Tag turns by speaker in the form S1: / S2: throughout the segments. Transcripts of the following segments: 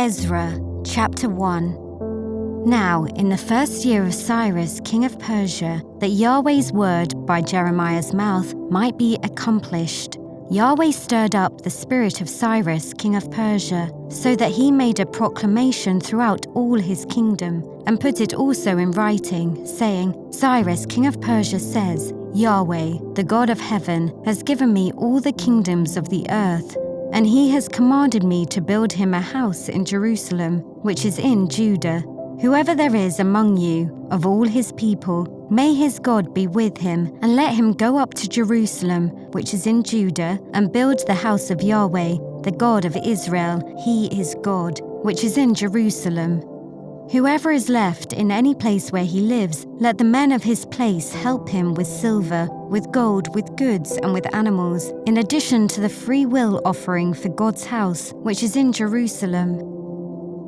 S1: Ezra, chapter 1. Now, in the first year of Cyrus, king of Persia, that Yahweh's word by Jeremiah's mouth might be accomplished, Yahweh stirred up the spirit of Cyrus, king of Persia, so that he made a proclamation throughout all his kingdom, and put it also in writing, saying, Cyrus, king of Persia says, Yahweh, the God of heaven, has given me all the kingdoms of the earth, and he has commanded me to build him a house in Jerusalem, which is in Judah. Whoever there is among you, of all his people, may his God be with him, and let him go up to Jerusalem, which is in Judah, and build the house of Yahweh, the God of Israel, he is God, which is in Jerusalem. Whoever is left in any place where he lives, let the men of his place help him with silver, with gold, with goods, and with animals, in addition to the free will offering for God's house, which is in Jerusalem.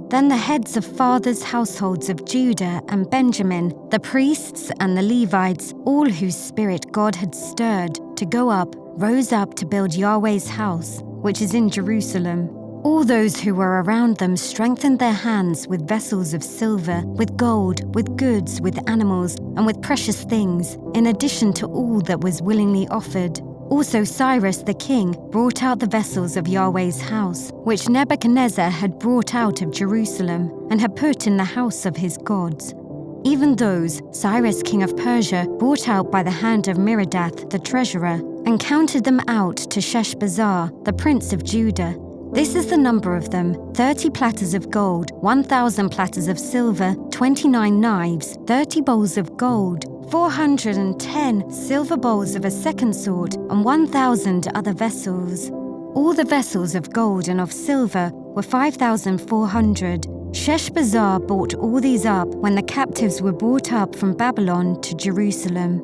S1: Then the heads of fathers' households of Judah and Benjamin, the priests and the Levites, all whose spirit God had stirred to go up, rose up to build Yahweh's house, which is in Jerusalem. All those who were around them strengthened their hands with vessels of silver, with gold, with goods, with animals, and with precious things, in addition to all that was willingly offered. Also Cyrus the king brought out the vessels of Yahweh's house, which Nebuchadnezzar had brought out of Jerusalem, and had put in the house of his gods. Even those Cyrus king of Persia brought out by the hand of Merodach the treasurer, and counted them out to Sheshbazzar, the prince of Judah. This is the number of them: 30 platters of gold, 1,000 platters of silver, 29 knives, 30 bowls of gold, 410 silver bowls of a second sort, and 1,000 other vessels. All the vessels of gold and of silver were 5,400. Sheshbazzar bought all these up when the captives were brought up from Babylon to Jerusalem.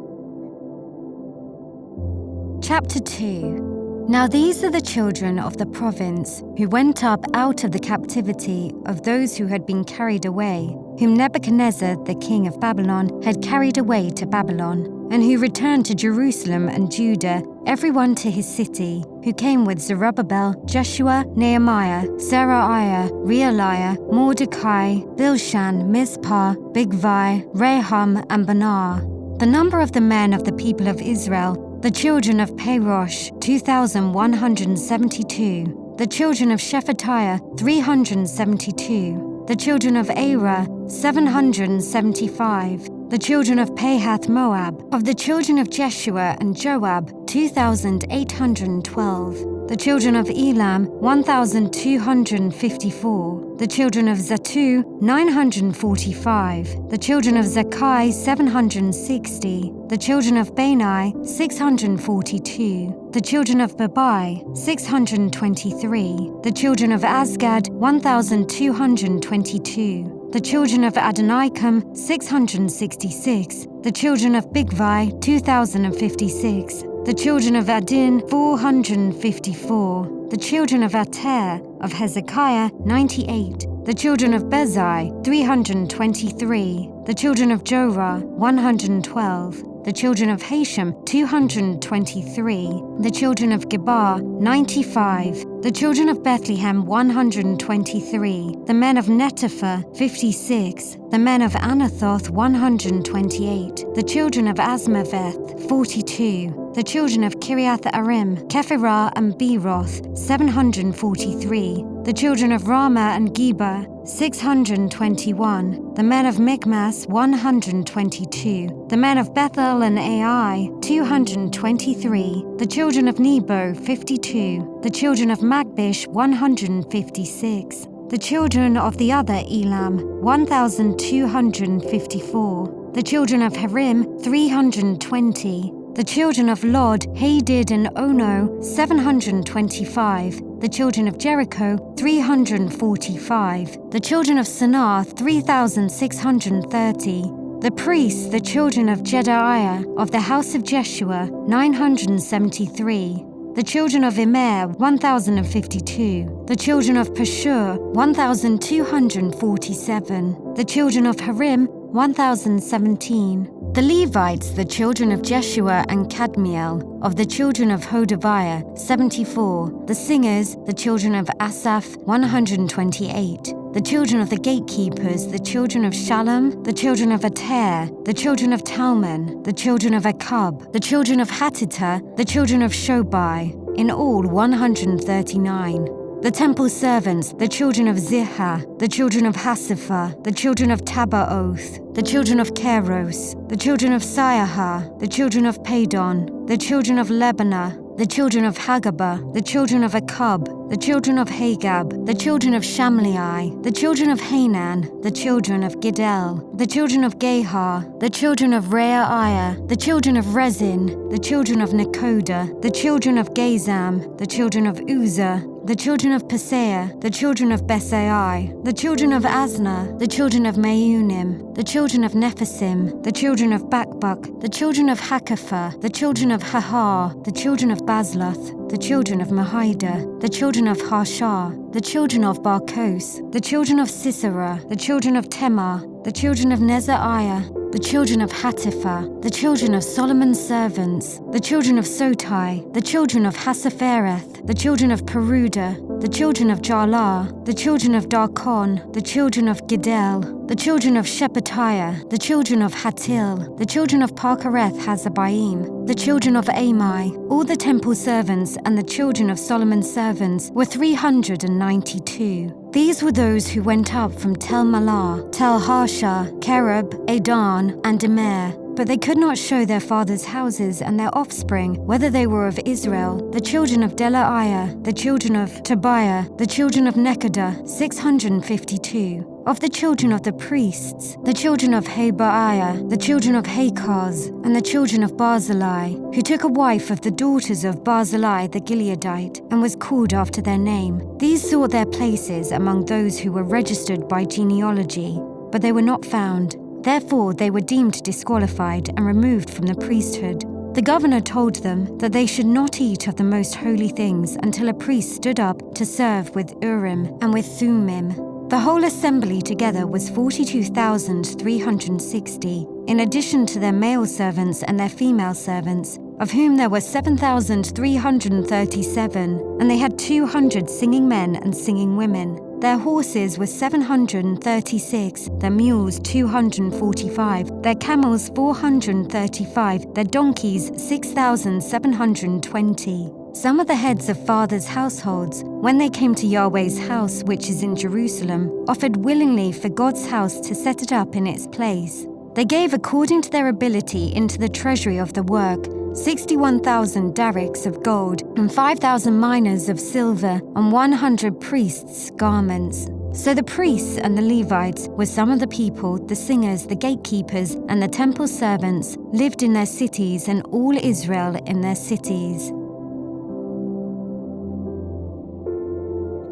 S1: Chapter 2. Now these are the children of the province, who went up out of the captivity of those who had been carried away, whom Nebuchadnezzar the king of Babylon had carried away to Babylon, and who returned to Jerusalem and Judah, every one to his city, who came with Zerubbabel, Jeshua, Nehemiah, Seraiah, Realiah, Mordecai, Bilshan, Mizpah, Bigvai, Rehum, and Banar. The number of the men of the people of Israel, the children of Parosh, 2,172. The children of Shephatiah, 372. The children of Arah, 775. The children of Pahath Moab. Of the children of Jeshua and Joab, 2,812. The children of Elam, 1,254. The children of Zatu, 945. The children of Zakai, 760. The children of Bani, 642. The children of Babai, 623. The children of Azgad, 1,222. The children of Adonikam, 666. The children of Bigvai, 2,056. The children of Adin, 454. The children of Ater, of Hezekiah, 98. The children of Bezai, 323. The children of Jorah, 112. The children of Hashem, 223. The children of Gebar, 95. The children of Bethlehem, 123. The men of Netopha, 56. The men of Anathoth, 128. The children of Asmaveth, 42. The children of Kiriath-Arim, Kephirah and Beeroth, 743. The children of Ramah and Geba, 621. The men of Michmas, 122. The men of Bethel and Ai, 223. The children of Nebo, 52. The children of Magbish, 156. The children of the other Elam, 1,254. The children of Harim, 320. The children of Lod, Hadid and Ono, 725. The children of Jericho, 345. The children of Sanaa, 3,630. The priests, the children of Jedaiah, of the house of Jeshua, 973. The children of Immer, 1,052. The children of Pashur, 1,247. The children of Harim, 1,017. The Levites, the children of Jeshua and Kadmiel, of the children of Hodaviah, 74. The singers, the children of Asaph, 128. the children of the gatekeepers, the children of Shallum, the children of Ater, the children of Talmon, the children of Akub, the children of Hatita, the children of Shobai, in all 139. The temple servants, the children of Ziha, the children of Hasipha, the children of Tabaoth, the children of Keros, the children of Siaha, the children of Padon, the children of Lebanah, the children of Hagabah, the children of Akub, the children of Hagab, the children of Shamlai, the children of Hanan, the children of Gidel, the children of Gahar, the children of Reaiah, the children of Rezin, the children of Nekoda, the children of Gazam, the children of Uzzah, the children of Paseah, the children of Besai, the children of Asna, the children of Meunim, the children of Nephisim, the children of Bakbuk, the children of Hakapha, the children of Hahar, the children of Bazloth, the children of Mahida, the children of Harshah, the children of Barkos, the children of Sisera, the children of Temah, the children of Nezaiah, the children of Hatipha, the children of Solomon's servants, the children of Sotai, the children of Hasaphereth, the children of Peruda, the children of Jalah, the children of Darkon, the children of Gidel, the children of Shephatiah, the children of Hatil, the children of Parkereth Hazabaim, the children of Amai, all the temple servants and the children of Solomon's servants were 392. These were those who went up from Tel Malah, Tel Harsha, Kerub, Adan, and Immer, but they could not show their fathers' houses and their offspring, whether they were of Israel, the children of Delaiah, the children of Tobiah, the children of Nekoda, 652. Of the children of the priests, the children of Habaiah, the children of Hakaz, and the children of Barzillai, who took a wife of the daughters of Barzillai the Gileadite, and was called after their name. These sought their places among those who were registered by genealogy, but they were not found. Therefore they were deemed disqualified and removed from the priesthood. The governor told them that they should not eat of the most holy things until a priest stood up to serve with Urim and with Thummim. The whole assembly together was 42,360, in addition to their male servants and their female servants, of whom there were 7,337, and they had 200 singing men and singing women. Their horses were 736, their mules 245, their camels 435, their donkeys 6,720. Some of the heads of fathers' households, when they came to Yahweh's house which is in Jerusalem, offered willingly for God's house to set it up in its place. They gave according to their ability into the treasury of the work 61,000 darics of gold and 5,000 minas of silver and 100 priests' garments. So the priests and the Levites, with some of the people, the singers, the gatekeepers, and the temple servants, lived in their cities, and all Israel in their cities.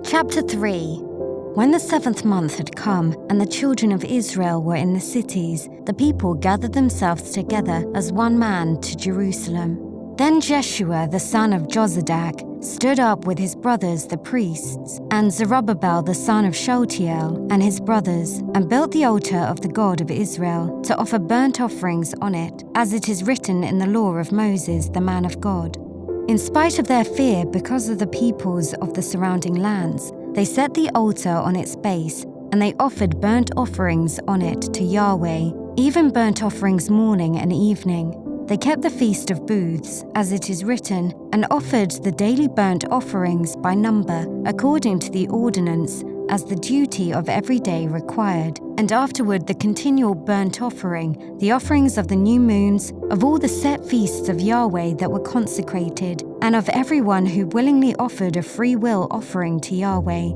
S1: Chapter 3. When the 7th month had come, and the children of Israel were in the cities, the people gathered themselves together as one man to Jerusalem. Then Jeshua the son of Jozadak stood up with his brothers the priests, and Zerubbabel the son of Shealtiel and his brothers, and built the altar of the God of Israel, to offer burnt offerings on it, as it is written in the law of Moses the man of God. In spite of their fear because of the peoples of the surrounding lands, they set the altar on its base, and they offered burnt offerings on it to Yahweh, even burnt offerings morning and evening. They kept the Feast of Booths, as it is written, and offered the daily burnt offerings by number, according to the ordinance, as the duty of every day required, and afterward the continual burnt offering, the offerings of the new moons, of all the set feasts of Yahweh that were consecrated, and of everyone who willingly offered a free will offering to Yahweh.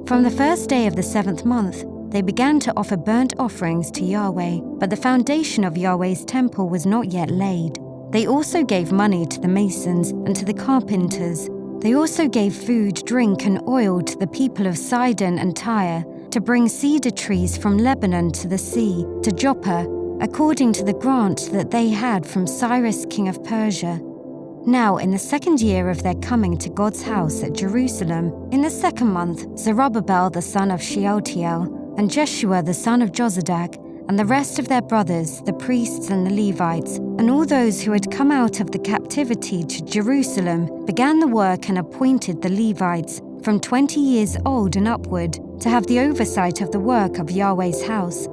S1: From the first day of the 7th month, they began to offer burnt offerings to Yahweh, but the foundation of Yahweh's temple was not yet laid. They also gave money to the masons and to the carpenters. They also gave food, drink, and oil to the people of Sidon and Tyre, to bring cedar trees from Lebanon to the sea, to Joppa, according to the grant that they had from Cyrus king of Persia. Now in the 2nd year of their coming to God's house at Jerusalem, in the 2nd month, Zerubbabel the son of Shealtiel, and Jeshua the son of Jozadak, and the rest of their brothers, the priests and the Levites, and all those who had come out of the captivity to Jerusalem, began the work and appointed the Levites, from 20 years old and upward, to have the oversight of the work of Yahweh's house.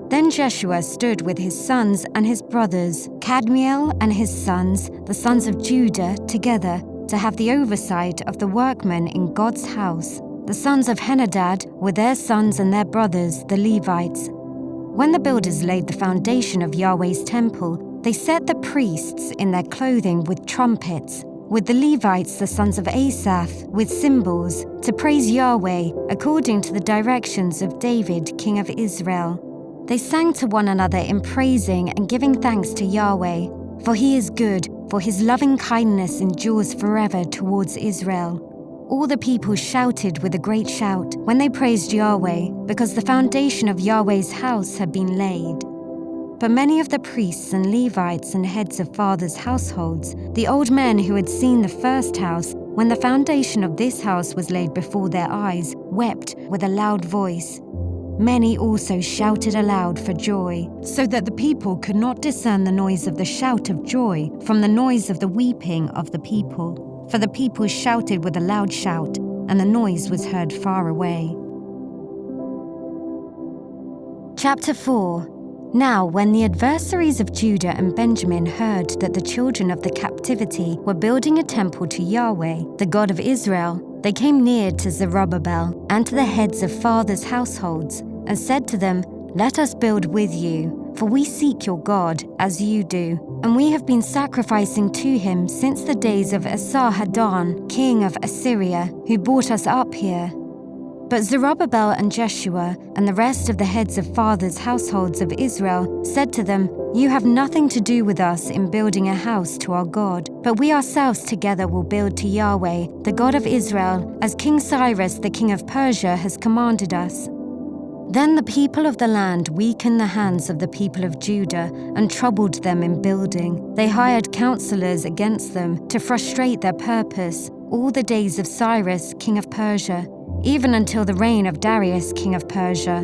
S1: Then Jeshua stood with his sons and his brothers, Kadmiel and his sons, the sons of Judah, together to have the oversight of the workmen in God's house. The sons of Henadad were their sons and their brothers, the Levites. When the builders laid the foundation of Yahweh's temple, they set the priests in their clothing with trumpets, with the Levites, the sons of Asaph, with cymbals, to praise Yahweh according to the directions of David, king of Israel. They sang to one another in praising and giving thanks to Yahweh, for he is good, for his loving kindness endures forever towards Israel. All the people shouted with a great shout when they praised Yahweh, because the foundation of Yahweh's house had been laid. But many of the priests and Levites and heads of fathers' households, the old men who had seen the first house, when the foundation of this house was laid before their eyes, wept with a loud voice. Many also shouted aloud for joy, so that the people could not discern the noise of the shout of joy from the noise of the weeping of the people. For the people shouted with a loud shout, and the noise was heard far away. Chapter 4. Now when the adversaries of Judah and Benjamin heard that the children of the captivity were building a temple to Yahweh, the God of Israel, they came near to Zerubbabel and to the heads of fathers' households, and said to them, "Let us build with you, for we seek your God, as you do, and we have been sacrificing to him since the days of Esarhaddon, king of Assyria, who brought us up here." But Zerubbabel and Jeshua and the rest of the heads of fathers' households of Israel said to them, "You have nothing to do with us in building a house to our God, but we ourselves together will build to Yahweh, the God of Israel, as King Cyrus the king of Persia has commanded us." Then the people of the land weakened the hands of the people of Judah and troubled them in building. They hired counselors against them to frustrate their purpose all the days of Cyrus king of Persia, even until the reign of Darius king of Persia.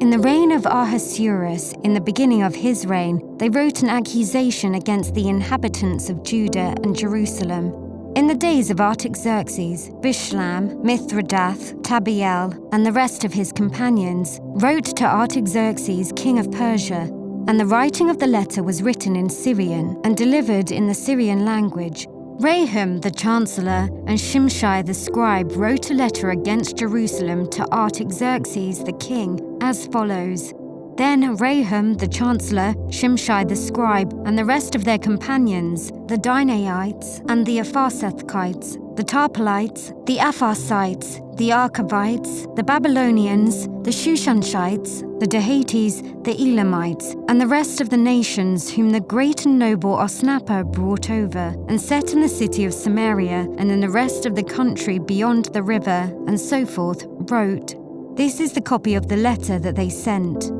S1: In the reign of Ahasuerus, in the beginning of his reign, they wrote an accusation against the inhabitants of Judah and Jerusalem. In the days of Artaxerxes, Bishlam, Mithridath, Tabiel, and the rest of his companions wrote to Artaxerxes king of Persia, and the writing of the letter was written in Syrian and delivered in the Syrian language. Rahum the chancellor and Shimshai the scribe wrote a letter against Jerusalem to Artaxerxes the king as follows. Then Rahum the chancellor, Shimshai the scribe, and the rest of their companions, the Dinaites and the Apharsathites, the Tarpelites, the Apharsites, the Archavites, the Babylonians, the Shushanshites, the Dahates, the Elamites, and the rest of the nations whom the great and noble Osnappar brought over, and set in the city of Samaria, and in the rest of the country beyond the river, and so forth, wrote. This is the copy of the letter that they sent.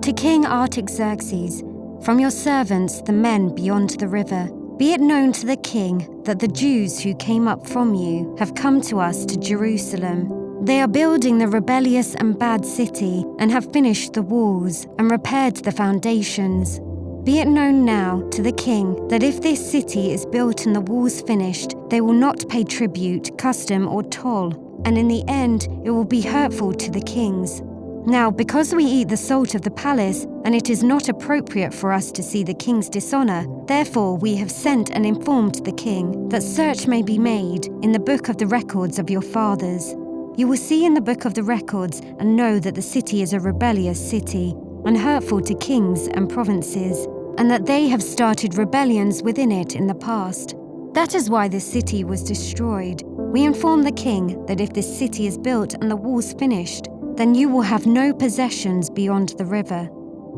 S1: To King Artaxerxes, from your servants the men beyond the river, be it known to the king that the Jews who came up from you have come to us to Jerusalem. They are building the rebellious and bad city, and have finished the walls and repaired the foundations. Be it known now to the king that if this city is built and the walls finished, they will not pay tribute, custom, or toll, and in the end it will be hurtful to the kings. Now, because we eat the salt of the palace, and it is not appropriate for us to see the king's dishonor, therefore we have sent and informed the king, that search may be made in the book of the records of your fathers. You will see in the book of the records and know that the city is a rebellious city, and hurtful to kings and provinces, and that they have started rebellions within it in the past. That is why this city was destroyed. We inform the king that if this city is built and the walls finished, then you will have no possessions beyond the river.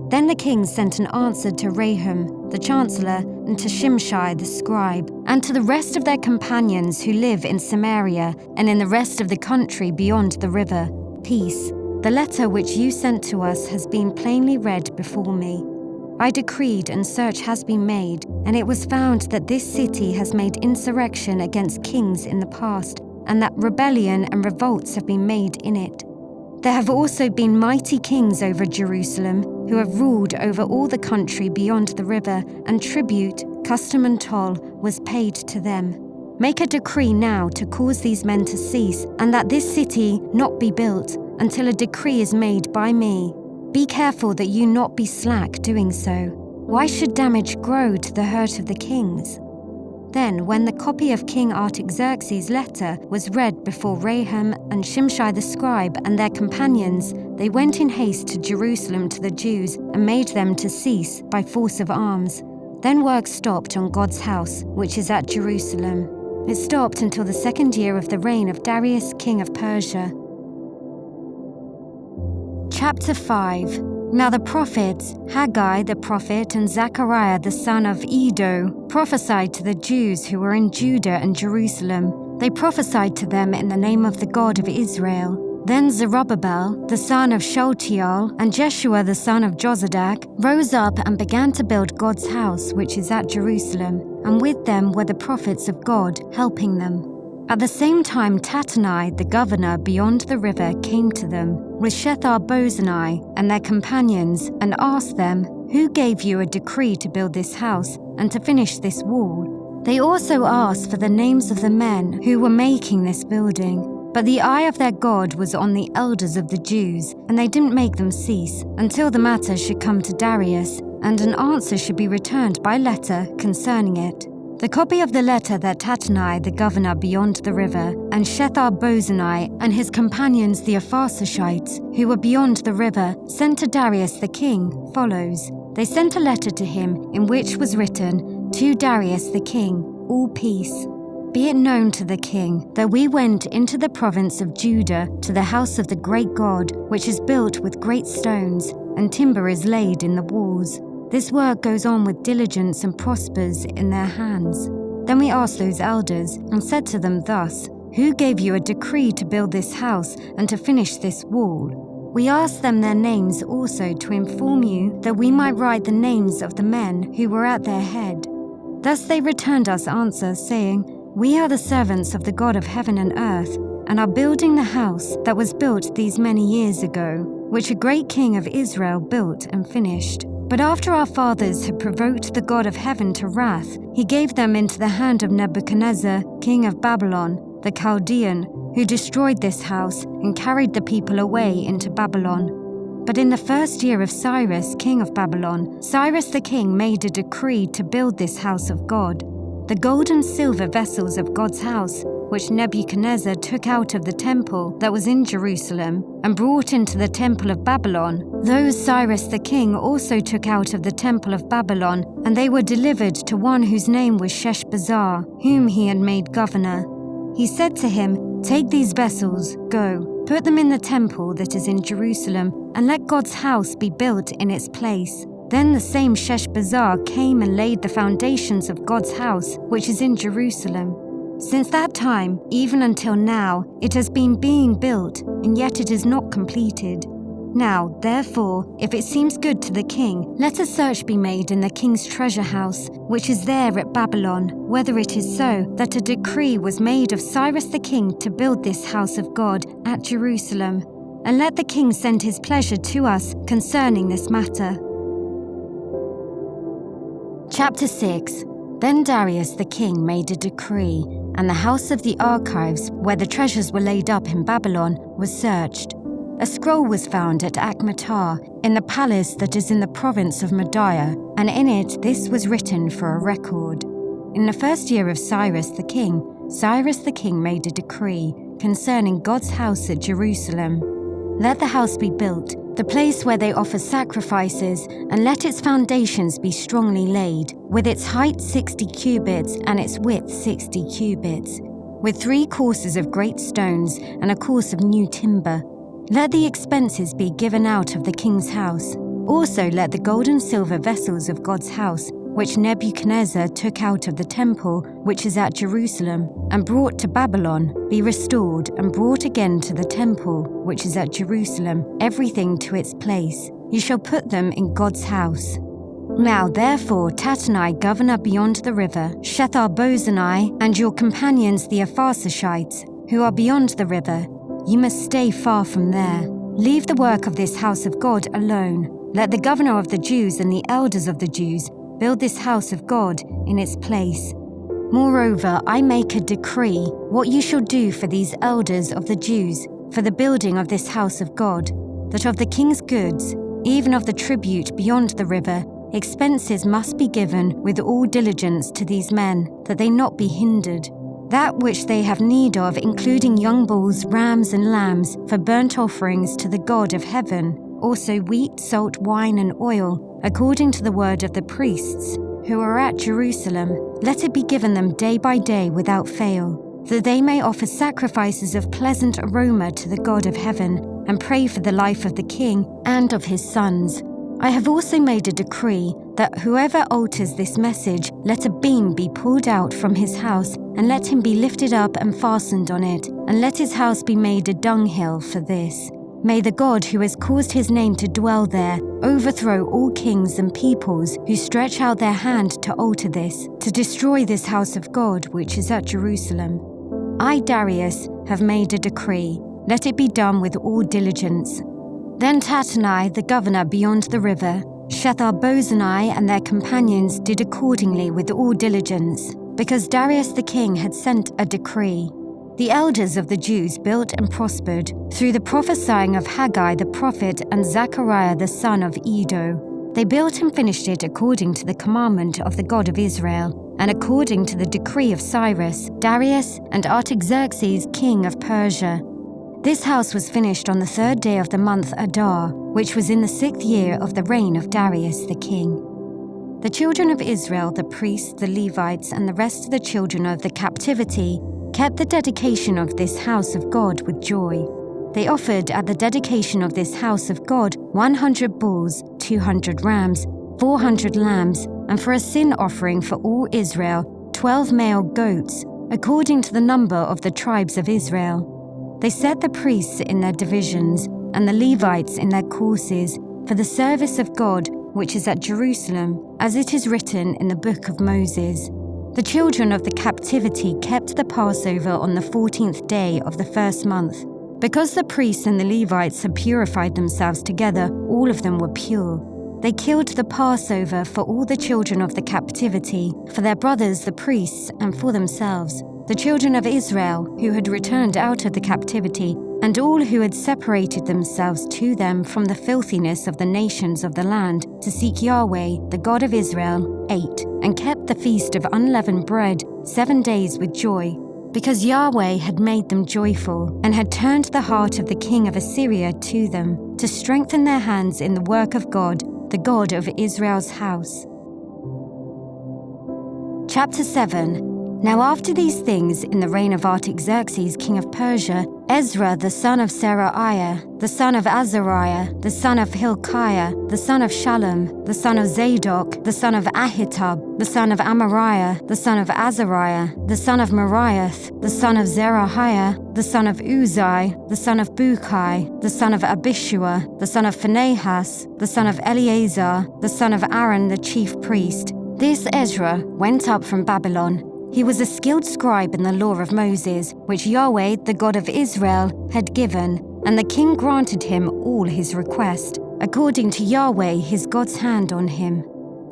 S1: Then the king sent an answer to Rahum, the chancellor, and to Shimshai, the scribe, and to the rest of their companions who live in Samaria and in the rest of the country beyond the river. Peace. The letter which you sent to us has been plainly read before me. I decreed, and search has been made, and it was found that this city has made insurrection against kings in the past, and that rebellion and revolts have been made in it. There have also been mighty kings over Jerusalem, who have ruled over all the country beyond the river, and tribute, custom and toll was paid to them. Make a decree now to cause these men to cease, and that this city not be built, until a decree is made by me. Be careful that you not be slack doing so. Why should damage grow to the hurt of the kings?" Then, when the copy of King Artaxerxes' letter was read before Raham and Shimshai the scribe and their companions, they went in haste to Jerusalem to the Jews and made them to cease by force of arms. Then work stopped on God's house, which is at Jerusalem. It stopped until the 2nd year of the reign of Darius, king of Persia. Chapter 5. Now the prophets, Haggai the prophet and Zechariah the son of Iddo, prophesied to the Jews who were in Judah and Jerusalem. They prophesied to them in the name of the God of Israel. Then Zerubbabel, the son of Shealtiel, and Jeshua the son of Jozadak, rose up and began to build God's house which is at Jerusalem, and with them were the prophets of God, helping them. At the same time Tattenai, the governor beyond the river, came to them, with Shethar-bozenai and their companions, and asked them, "Who gave you a decree to build this house and to finish this wall?" They also asked for the names of the men who were making this building. But the eye of their God was on the elders of the Jews, and they didn't make them cease, until the matter should come to Darius, and an answer should be returned by letter concerning it. The copy of the letter that Tattenai, the governor beyond the river, and Shethar-bozenai and his companions the Apharsashites, who were beyond the river, sent to Darius the king, follows. They sent a letter to him, in which was written, "To Darius the king, all peace. Be it known to the king that we went into the province of Judah to the house of the great God, which is built with great stones, and timber is laid in the walls. This work goes on with diligence and prospers in their hands." Then we asked those elders and said to them thus, "Who gave you a decree to build this house and to finish this wall?" We asked them their names also to inform you that we might write the names of the men who were at their head. Thus they returned us answer, saying, "We are the servants of the God of heaven and earth, and are building the house that was built these many years ago, which a great king of Israel built and finished. But after our fathers had provoked the God of heaven to wrath, he gave them into the hand of Nebuchadnezzar, king of Babylon, the Chaldean, who destroyed this house and carried the people away into Babylon. But in the 1st year of Cyrus, king of Babylon, Cyrus the king made a decree to build this house of God. The gold and silver vessels of God's house, which Nebuchadnezzar took out of the temple that was in Jerusalem and brought into the temple of Babylon, those Cyrus the king also took out of the temple of Babylon, and they were delivered to one whose name was Sheshbazzar, whom he had made governor. He said to him, "Take these vessels, go, put them in the temple that is in Jerusalem, and let God's house be built in its place." Then the same Sheshbazzar came and laid the foundations of God's house, which is in Jerusalem. Since that time, even until now, it has been being built, and yet it is not completed. Now, therefore, if it seems good to the king, let a search be made in the king's treasure house, which is there at Babylon, whether it is so that a decree was made of Cyrus the king to build this house of God at Jerusalem. And let the king send his pleasure to us concerning this matter. Chapter 6. Then Darius the king made a decree, and the house of the archives, where the treasures were laid up in Babylon, was searched. A scroll was found at Achmetah, in the palace that is in the province of Media, and in it this was written for a record. In the 1st year of Cyrus the king made a decree concerning God's house at Jerusalem. Let the house be built, the place where they offer sacrifices, and let its foundations be strongly laid, with its height 60 cubits and its width 60 cubits, with 3 courses of great stones and a course of new timber. Let the expenses be given out of the king's house. Also let the gold and silver vessels of God's house, which Nebuchadnezzar took out of the temple which is at Jerusalem, and brought to Babylon, be restored and brought again to the temple which is at Jerusalem, everything to its place. You shall put them in God's house. Now therefore Tattenai, governor beyond the river, Shethar-bozenai, and your companions the Apharsashites, who are beyond the river, you must stay far from there. Leave the work of this house of God alone. Let the governor of the Jews and the elders of the Jews build this house of God in its place. Moreover, I make a decree what you shall do for these elders of the Jews. for the building of this house of God, that of the king's goods, even of the tribute beyond the river, expenses must be given with all diligence to these men, that they not be hindered. That which they have need of, including young bulls, rams, and lambs, for burnt offerings to the God of heaven, also wheat, salt, wine, and oil, according to the word of the priests, who are at Jerusalem, let it be given them day by day without fail, that they may offer sacrifices of pleasant aroma to the God of heaven, and pray for the life of the king and of his sons. I have also made a decree that whoever alters this message, let a beam be pulled out from his house, and let him be lifted up and fastened on it, and let his house be made a dunghill for this. May the God who has caused his name to dwell there overthrow all kings and peoples who stretch out their hand to alter this, to destroy this house of God which is at Jerusalem. I, Darius, have made a decree. Let it be done with all diligence. Then Tattenai, the governor beyond the river, Shethar-bozenai and their companions did accordingly with all diligence, because Darius the king had sent a decree. The elders of the Jews built and prospered through the prophesying of Haggai the prophet and Zechariah the son of Iddo. They built and finished it according to the commandment of the God of Israel, and according to the decree of Cyrus, Darius, and Artaxerxes king of Persia. This house was finished on the 3rd day of the month Adar, which was in the 6th year of the reign of Darius the king. The children of Israel, the priests, the Levites, and the rest of the children of the captivity, kept the dedication of this house of God with joy. They offered at the dedication of this house of God 100 bulls, 200 rams, 400 lambs, and for a sin offering for all Israel, 12 male goats, according to the number of the tribes of Israel. They set the priests in their divisions, and the Levites in their courses, for the service of God which is at Jerusalem, as it is written in the book of Moses. The children of the captivity kept the Passover on the 14th day of the 1st month. Because the priests and the Levites had purified themselves together, all of them were pure. They killed the Passover for all the children of the captivity, for their brothers the priests, and for themselves. The children of Israel, who had returned out of the captivity, and all who had separated themselves to them from the filthiness of the nations of the land, to seek Yahweh, the God of Israel, ate, and kept the feast of unleavened bread 7 days with joy, because Yahweh had made them joyful, and had turned the heart of the king of Assyria to them, to strengthen their hands in the work of God, the God of Israel's house. Chapter 7. Now after these things, in the reign of Artaxerxes king of Persia, Ezra the son of Seraiah, the son of Azariah, the son of Hilkiah, the son of Shallum, the son of Zadok, the son of Ahitub, the son of Amariah, the son of Azariah, the son of Meriath, the son of Zerahiah, the son of Uzai, the son of Bukai, the son of Abishua, the son of Phinehas, the son of Eleazar, the son of Aaron the chief priest. This Ezra went up from Babylon. He was a skilled scribe in the law of Moses, which Yahweh, the God of Israel, had given, and the king granted him all his request, according to Yahweh his God's hand on him.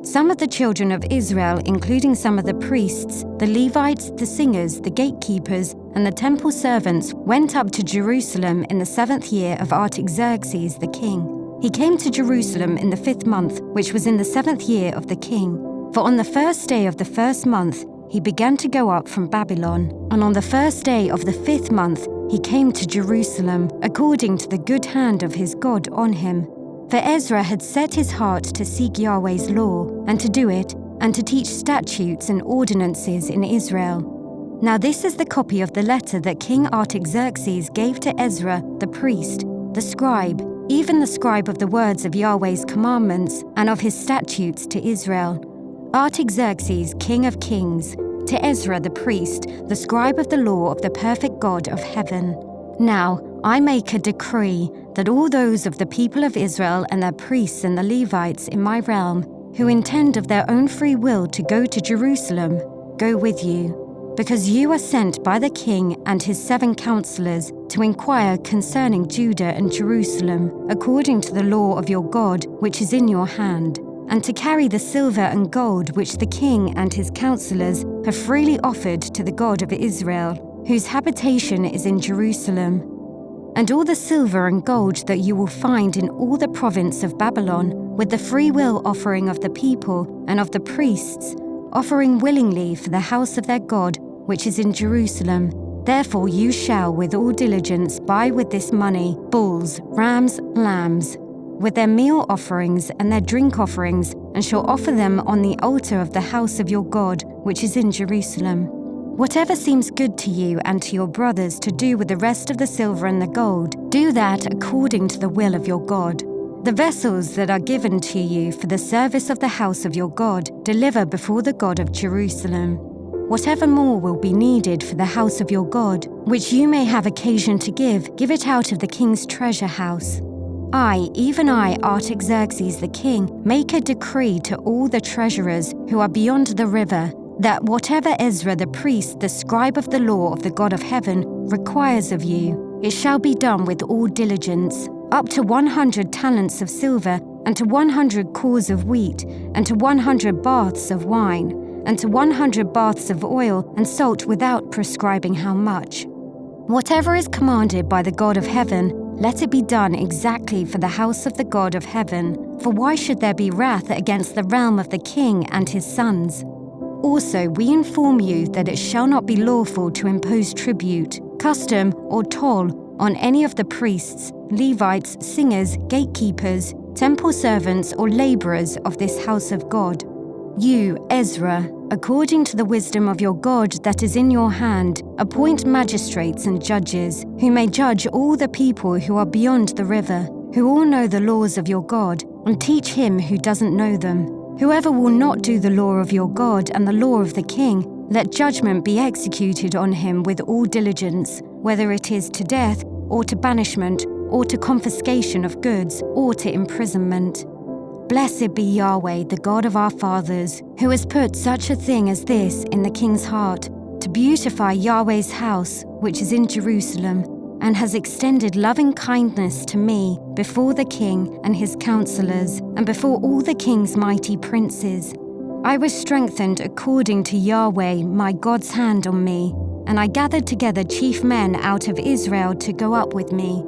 S1: Some of the children of Israel, including some of the priests, the Levites, the singers, the gatekeepers, and the temple servants, went up to Jerusalem in the 7th year of Artaxerxes the king. He came to Jerusalem in the 5th month, which was in the 7th year of the king. For on the 1st day of the 1st month, he began to go up from Babylon, and on the 1st day of the 5th month he came to Jerusalem, according to the good hand of his God on him. For Ezra had set his heart to seek Yahweh's law, and to do it, and to teach statutes and ordinances in Israel. Now this is the copy of the letter that King Artaxerxes gave to Ezra the priest, the scribe, even the scribe of the words of Yahweh's commandments and of his statutes to Israel. Artaxerxes, king of kings, to Ezra the priest, the scribe of the law of the perfect God of heaven. Now I make a decree that all those of the people of Israel and their priests and the Levites in my realm, who intend of their own free will to go to Jerusalem, go with you, because you are sent by the king and his 7 counselors to inquire concerning Judah and Jerusalem, according to the law of your God which is in your hand, and to carry the silver and gold which the king and his counselors have freely offered to the God of Israel, whose habitation is in Jerusalem. and all the silver and gold that you will find in all the province of Babylon, with the free will offering of the people and of the priests, offering willingly for the house of their God, which is in Jerusalem. Therefore you shall with all diligence buy with this money bulls, rams, lambs, with their meal offerings and their drink offerings, and shall offer them on the altar of the house of your God, which is in Jerusalem. Whatever seems good to you and to your brothers to do with the rest of the silver and the gold, do that according to the will of your God. The vessels that are given to you for the service of the house of your God, deliver before the God of Jerusalem. Whatever more will be needed for the house of your God, which you may have occasion to give it out of the king's treasure house. I, even I, Artaxerxes the king, make a decree to all the treasurers who are beyond the river, that whatever Ezra the priest, the scribe of the law of the God of heaven, requires of you, it shall be done with all diligence, up to 100 talents of silver, and to 100 cors of wheat, and to 100 baths of wine, and to 100 baths of oil and salt, without prescribing how much. Whatever is commanded by the God of heaven, let it be done exactly for the house of the God of heaven. For why should there be wrath against the realm of the king and his sons? Also, we inform you that it shall not be lawful to impose tribute, custom, or toll on any of the priests, Levites, singers, gatekeepers, temple servants, or laborers of this house of God. You, Ezra, according to the wisdom of your God that is in your hand, appoint magistrates and judges, who may judge all the people who are beyond the river, who all know the laws of your God, and teach him who doesn't know them. Whoever will not do the law of your God and the law of the king, let judgment be executed on him with all diligence, whether it is to death, or to banishment, or to confiscation of goods, or to imprisonment. Blessed be Yahweh, the God of our fathers, who has put such a thing as this in the king's heart, to beautify Yahweh's house, which is in Jerusalem, and has extended loving kindness to me before the king and his counselors, and before all the king's mighty princes. I was strengthened according to Yahweh my God's hand on me, and I gathered together chief men out of Israel to go up with me.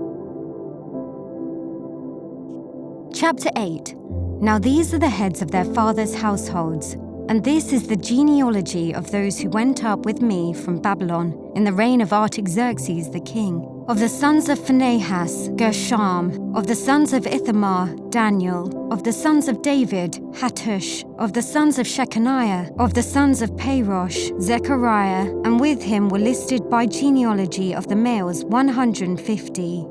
S1: Chapter 8. Now these are the heads of their fathers' households, and this is the genealogy of those who went up with me from Babylon in the reign of Artaxerxes the king. Of the sons of Phinehas, Gershom. Of the sons of Ithamar, Daniel. Of the sons of David, Hattush. Of the sons of Shechaniah. Of the sons of Parosh, Zechariah, and with him were listed by genealogy of the males 150.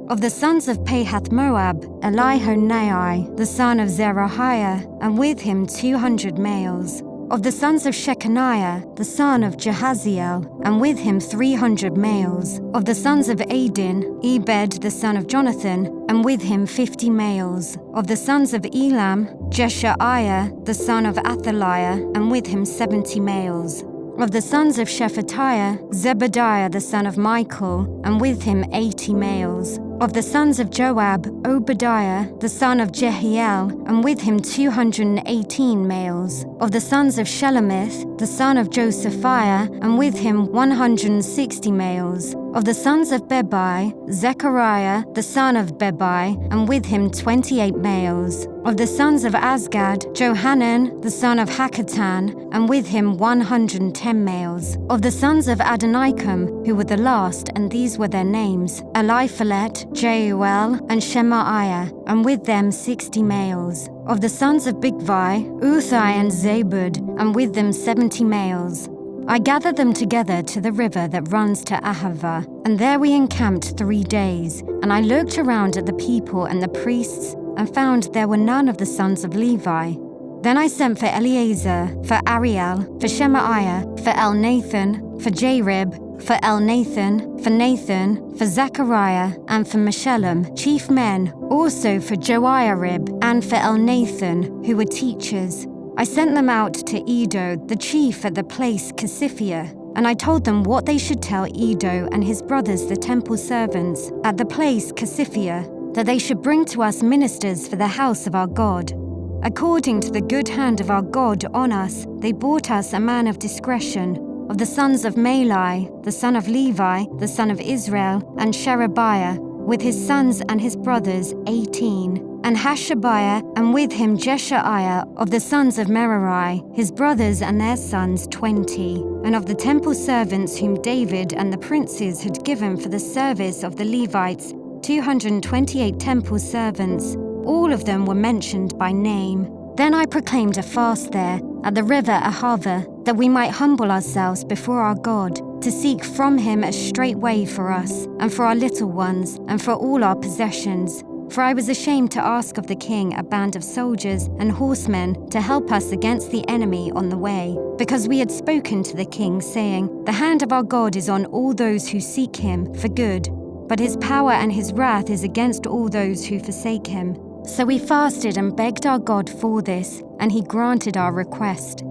S1: Of the sons of Pahath-Moab, Elihonai, the son of Zerahiah, and with him 200 males. Of the sons of Shechaniah, the son of Jahaziel, and with him 300 males. Of the sons of Adin, Ebed the son of Jonathan, and with him 50 males. Of the sons of Elam, Jeshaiah the son of Athaliah, and with him 70 males. Of the sons of Shephatiah, Zebediah the son of Michael, and with him 80 males. Of the sons of Joab, Obadiah the son of Jehiel, and with him 218 males. Of the sons of Shelomith, the son of Josephiah, and with him 160 males. Of the sons of Bebai, Zechariah the son of Bebai, and with him 28 males. Of the sons of Azgad, Johanan the son of Hakatan, and with him 110 males. Of the sons of Adonikam, who were the last, and these were their names, Eliphalet, Jeuel, and Shemaiah, and with them 60 males. Of the sons of Bigvai, Uthai and Zabud, and with them 70 males. I gathered them together to the river that runs to Ahava, and there we encamped 3 days. And I looked around at the people and the priests, and found there were none of the sons of Levi. Then I sent for Eleazar, for Ariel, for Shemaiah, for Elnathan, for Jarib, for Elnathan, for Nathan, for Zechariah, and for Meshullam, chief men, also for Joiarib, and for Elnathan, who were teachers. I sent them out to Edo, the chief at the place Casiphia, and I told them what they should tell Edo and his brothers the temple servants at the place Casiphia, that they should bring to us ministers for the house of our God. According to the good hand of our God on us, they brought us a man of discretion, of the sons of Malai, the son of Levi, the son of Israel, and Sherebiah, with his sons and his brothers 18, and Hashabiah, and with him Jeshaiah of the sons of Merari, his brothers and their sons 20, and of the temple servants whom David and the princes had given for the service of the Levites, 228 temple servants. All of them were mentioned by name. Then I proclaimed a fast there, at the river Ahava, that we might humble ourselves before our God, to seek from him a straight way for us, and for our little ones, and for all our possessions. For I was ashamed to ask of the king a band of soldiers and horsemen to help us against the enemy on the way, because we had spoken to the king, saying, "The hand of our God is on all those who seek him for good, but his power and his wrath is against all those who forsake him." So we fasted and begged our God for this, and he granted our request.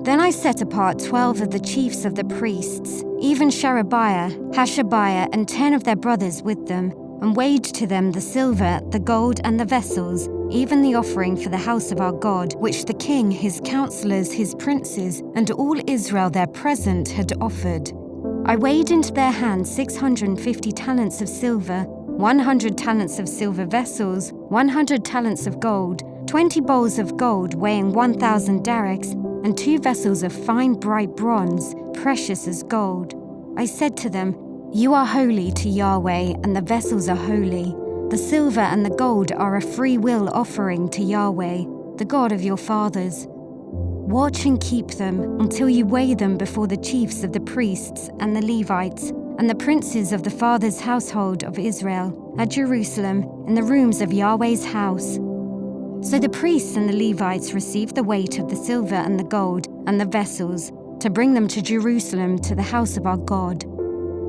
S1: Then I set apart 12 of the chiefs of the priests, even Sherebiah, Hashabiah, and 10 of their brothers with them, and weighed to them the silver, the gold, and the vessels, even the offering for the house of our God, which the king, his counselors, his princes, and all Israel there present had offered. I weighed into their hands 650 talents of silver, 100 talents of silver vessels, 100 talents of gold, 20 bowls of gold weighing 1,000 darics, and 2 vessels of fine bright bronze, precious as gold. I said to them, "You are holy to Yahweh, and the vessels are holy. The silver and the gold are a free will offering to Yahweh, the God of your fathers. Watch and keep them until you weigh them before the chiefs of the priests and the Levites, and the princes of the fathers' household of Israel, at Jerusalem, in the rooms of Yahweh's house." So the priests and the Levites received the weight of the silver and the gold and the vessels, to bring them to Jerusalem to the house of our God.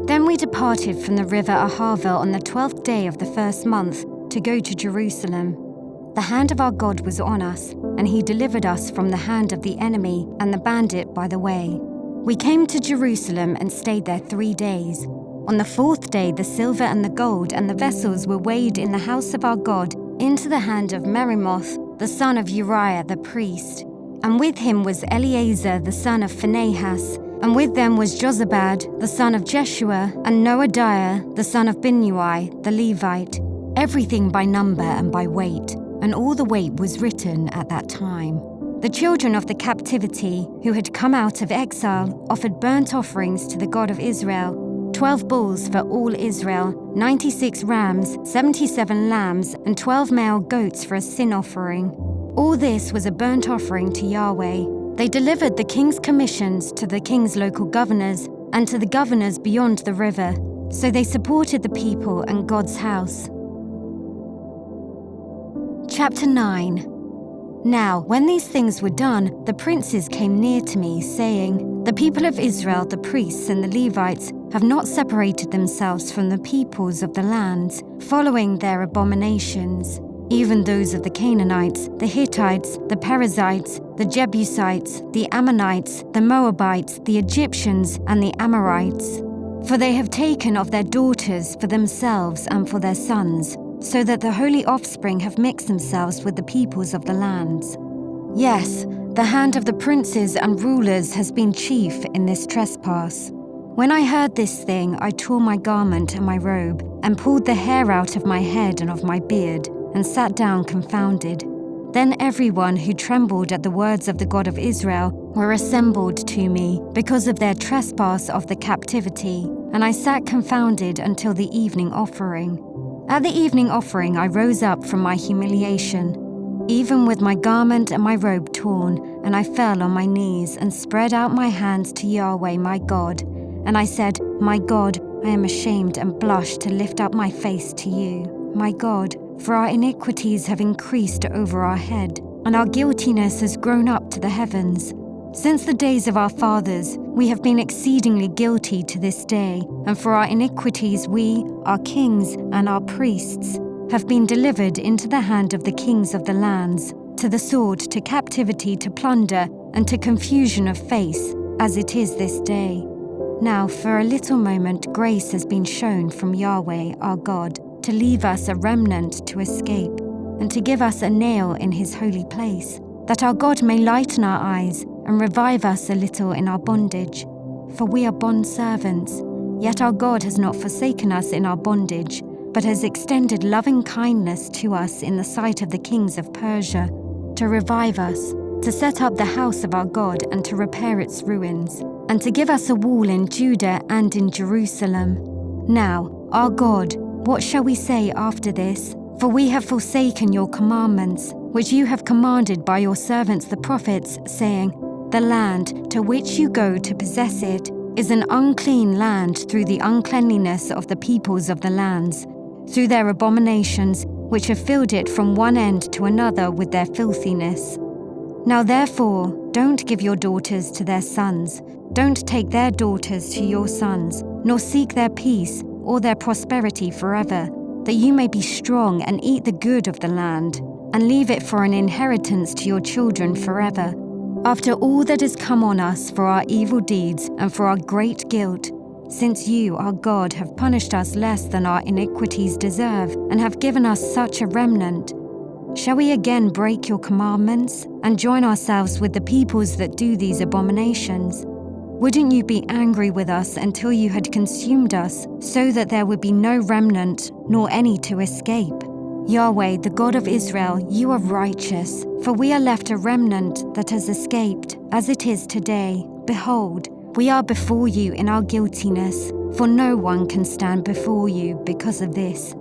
S1: Then we departed from the river Ahava on the 12th day of the first month to go to Jerusalem. The hand of our God was on us, and he delivered us from the hand of the enemy and the bandit by the way. We came to Jerusalem and stayed there 3 days. On the 4th day the silver and the gold and the vessels were weighed in the house of our God into the hand of Merimoth, the son of Uriah the priest. And with him was Eleazar the son of Phinehas, and with them was Jozabad the son of Jeshua, and Noadiah the son of Binnui the Levite, everything by number and by weight, and all the weight was written at that time. The children of the captivity, who had come out of exile, offered burnt offerings to the God of Israel, 12 bulls for all Israel, 96 rams, 77 lambs, and 12 male goats for a sin offering. All this was a burnt offering to Yahweh. They delivered the king's commissions to the king's local governors and to the governors beyond the river. So they supported the people and God's house. Chapter 9. Now, when these things were done, the princes came near to me, saying, "The people of Israel, the priests and the Levites, have not separated themselves from the peoples of the lands, following their abominations, even those of the Canaanites, the Hittites, the Perizzites, the Jebusites, the Ammonites, the Moabites, the Egyptians, and the Amorites. For they have taken of their daughters for themselves and for their sons, so that the holy offspring have mixed themselves with the peoples of the lands. Yes, the hand of the princes and rulers has been chief in this trespass." When I heard this thing, I tore my garment and my robe, and pulled the hair out of my head and of my beard, and sat down confounded. Then everyone who trembled at the words of the God of Israel were assembled to me, because of their trespass of the captivity, and I sat confounded until the evening offering. At the evening offering I rose up from my humiliation, even with my garment and my robe torn, and I fell on my knees and spread out my hands to Yahweh my God. And I said, "My God, I am ashamed and blush to lift up my face to you. My God, for our iniquities have increased over our head, and our guiltiness has grown up to the heavens. Since the days of our fathers, we have been exceedingly guilty to this day, and for our iniquities we, our kings, and our priests, have been delivered into the hand of the kings of the lands, to the sword, to captivity, to plunder, and to confusion of face, as it is this day. Now for a little moment grace has been shown from Yahweh our God, to leave us a remnant to escape, and to give us a nail in his holy place, that our God may lighten our eyes, and revive us a little in our bondage. For we are bondservants, yet our God has not forsaken us in our bondage, but has extended loving kindness to us in the sight of the kings of Persia, to revive us, to set up the house of our God and to repair its ruins, and to give us a wall in Judah and in Jerusalem. Now, our God, what shall we say after this? For we have forsaken your commandments, which you have commanded by your servants the prophets, saying, The land to which you go to possess it is an unclean land through the uncleanliness of the peoples of the lands, through their abominations, which have filled it from one end to another with their filthiness. Now therefore, don't give your daughters to their sons, don't take their daughters to your sons, nor seek their peace or their prosperity forever, that you may be strong and eat the good of the land, and leave it for an inheritance to your children forever. After all that has come on us for our evil deeds and for our great guilt, since you, our God, have punished us less than our iniquities deserve, and have given us such a remnant, shall we again break your commandments and join ourselves with the peoples that do these abominations? Wouldn't you be angry with us until you had consumed us, so that there would be no remnant, nor any to escape? Yahweh, the God of Israel, you are righteous, for we are left a remnant that has escaped, as it is today. Behold, we are before you in our guiltiness, for no one can stand before you because of this.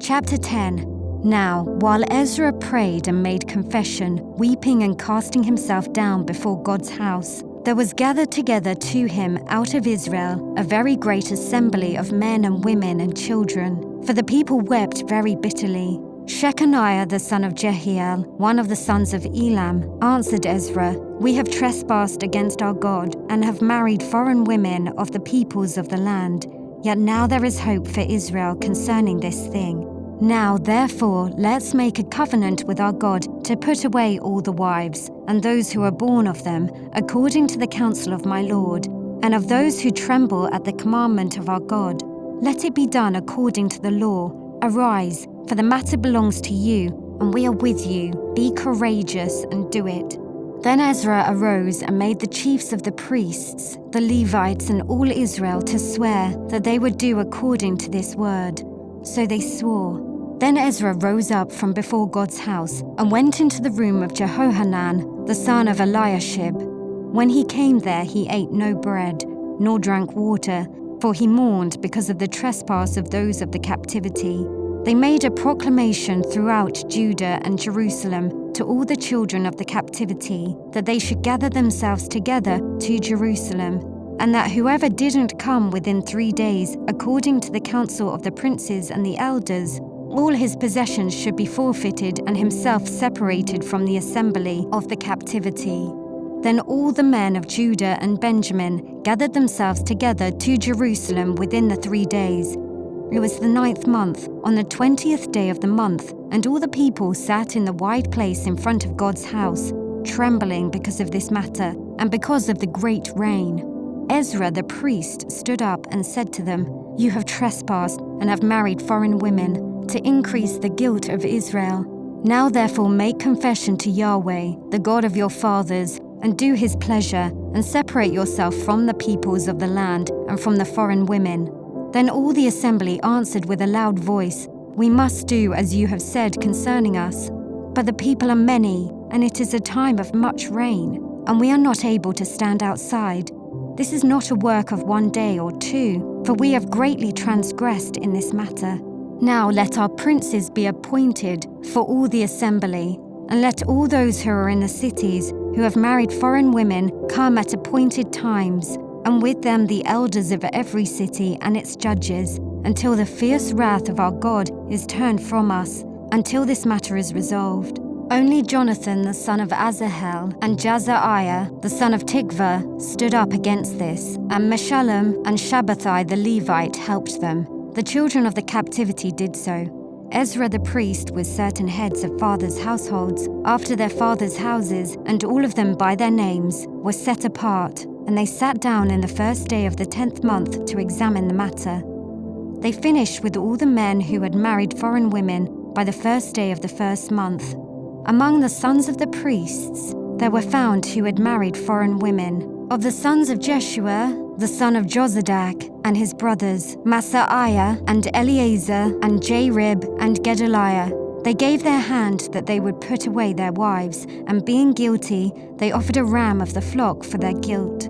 S1: Chapter 10. Now, while Ezra prayed and made confession, weeping and casting himself down before God's house, there was gathered together to him out of Israel a very great assembly of men and women and children, for the people wept very bitterly. Shechaniah the son of Jehiel, one of the sons of Elam, answered Ezra, We have trespassed against our God and have married foreign women of the peoples of the land. Yet now there is hope for Israel concerning this thing. Now, therefore, let's make a covenant with our God to put away all the wives, and those who are born of them, according to the counsel of my Lord, and of those who tremble at the commandment of our God. Let it be done according to the law. Arise, for the matter belongs to you, and we are with you. Be courageous and do it. Then Ezra arose and made the chiefs of the priests, the Levites, and all Israel to swear that they would do according to this word. So they swore. Then Ezra rose up from before God's house and went into the room of Jehohanan, the son of Eliashib. When he came there, he ate no bread, nor drank water, for he mourned because of the trespass of those of the captivity. They made a proclamation throughout Judah and Jerusalem to all the children of the captivity that they should gather themselves together to Jerusalem, and that whoever didn't come within 3 days, according to the counsel of the princes and the elders, all his possessions should be forfeited and himself separated from the assembly of the captivity. Then all the men of Judah and Benjamin gathered themselves together to Jerusalem within the 3 days. It was the 9th month, on the 20th day of the month, and all the people sat in the wide place in front of God's house, trembling because of this matter, and because of the great rain. Ezra the priest stood up and said to them, You have trespassed and have married foreign women, to increase the guilt of Israel. Now therefore make confession to Yahweh, the God of your fathers, and do his pleasure, and separate yourself from the peoples of the land and from the foreign women. Then all the assembly answered with a loud voice, We must do as you have said concerning us. But the people are many, and it is a time of much rain, and we are not able to stand outside. This is not a work of 1 day or 2, for we have greatly transgressed in this matter. Now let our princes be appointed for all the assembly, and let all those who are in the cities who have married foreign women come at appointed times, and with them the elders of every city and its judges, until the fierce wrath of our God is turned from us, until this matter is resolved. Only Jonathan the son of Asahel and Jazaiah the son of Tikvah stood up against this, and Meshullam and Shabbathai the Levite helped them. The children of the captivity did so. Ezra the priest with certain heads of fathers' households, after their fathers' houses, and all of them by their names, were set apart, and they sat down in the first day of the 10th month to examine the matter. They finished with all the men who had married foreign women by the first day of the first month. Among the sons of the priests, there were found who had married foreign women. Of the sons of Jeshua, the son of Jozadak, and his brothers, Masaiah and Eleazar and Jarib and Gedaliah. They gave their hand that they would put away their wives, and being guilty, they offered a ram of the flock for their guilt.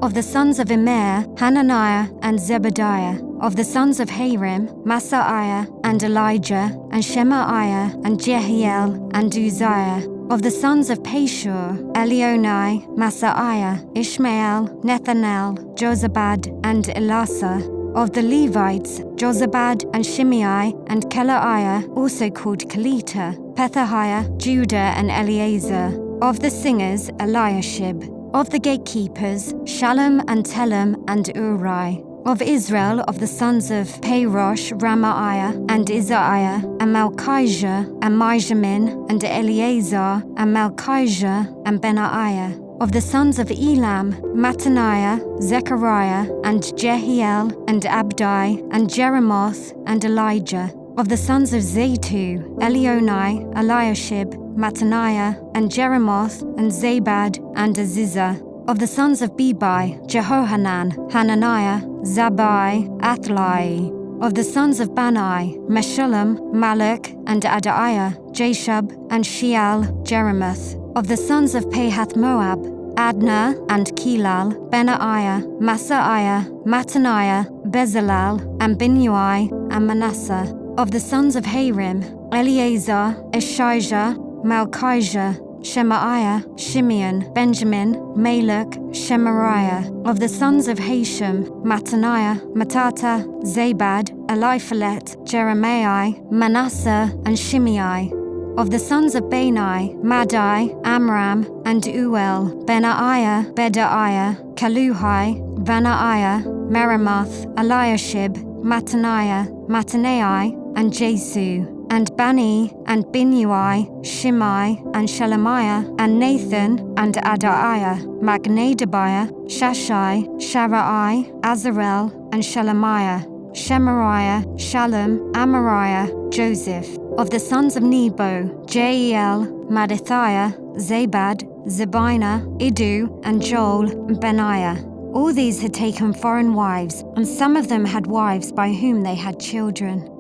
S1: Of the sons of Immer, Hananiah and Zebediah. Of the sons of Harim, Masaiah and Elijah and Shemaiah and Jehiel and Uzziah. Of the sons of Pashur, Elionai, Masaiah, Ishmael, Nethanel, Jozabad and Elasah. Of the Levites, Jozabad and Shimei and Kelaiah, also called Kelita, Pethahiah, Judah and Eleazar. Of the singers, Eliashib. Of the gatekeepers, Shallum and Telem and Uri. Of Israel, of the sons of Parosh, Ramaiah and Isaiah and Malchijah and Mijamin and Eleazar and Malchijah and Benaiah. Of the sons of Elam, Mattaniah, Zechariah and Jehiel and Abdi and Jeremoth and Elijah. Of the sons of Zatu, Elionai, Eliashib, Mattaniah and Jeremoth and Zabad and Azizah. Of the sons of Bebai, Jehohanan, Hananiah, Zabai, Athlai. Of the sons of Bani, Meshullam, Maluk and Adaiah, Jashub and Sheal, Jeremoth. Of the sons of Pahath Moab, Adnah and Kelal, Benaiah, Masaiah, Mattaniah, Bezalel and Binnui and Manasseh. Of the sons of Harim, Eleazar, Ishijah, Malchijah, Shemaiah, Shimeon, Benjamin, Maluk, Shemariah. Of the sons of Hashem, Mattaniah, Matata, Zabad, Eliphalet, Jeremiah, Manasseh, and Shimei. Of the sons of Bani, Madai, Amram, and Uel, Benaiah, Bedaiah, Kaluhai, Benaiah, Merimoth, Eliashib, Mattaniah, Mattanai, and Jesu. And Bani, and Binnui, Shimei, and Shelemiah, and Nathan, and Adaiah, Magnadebiah, Shashai, Sharai, Azarel, and Shelemiah, Shemariah, Shalom, Amariah, Joseph. Of the sons of Nebo, Jeiel, Mattithiah, Zabad, Zebina, Iddu, and Joel, and Benaiah. All these had taken foreign wives, and some of them had wives by whom they had children.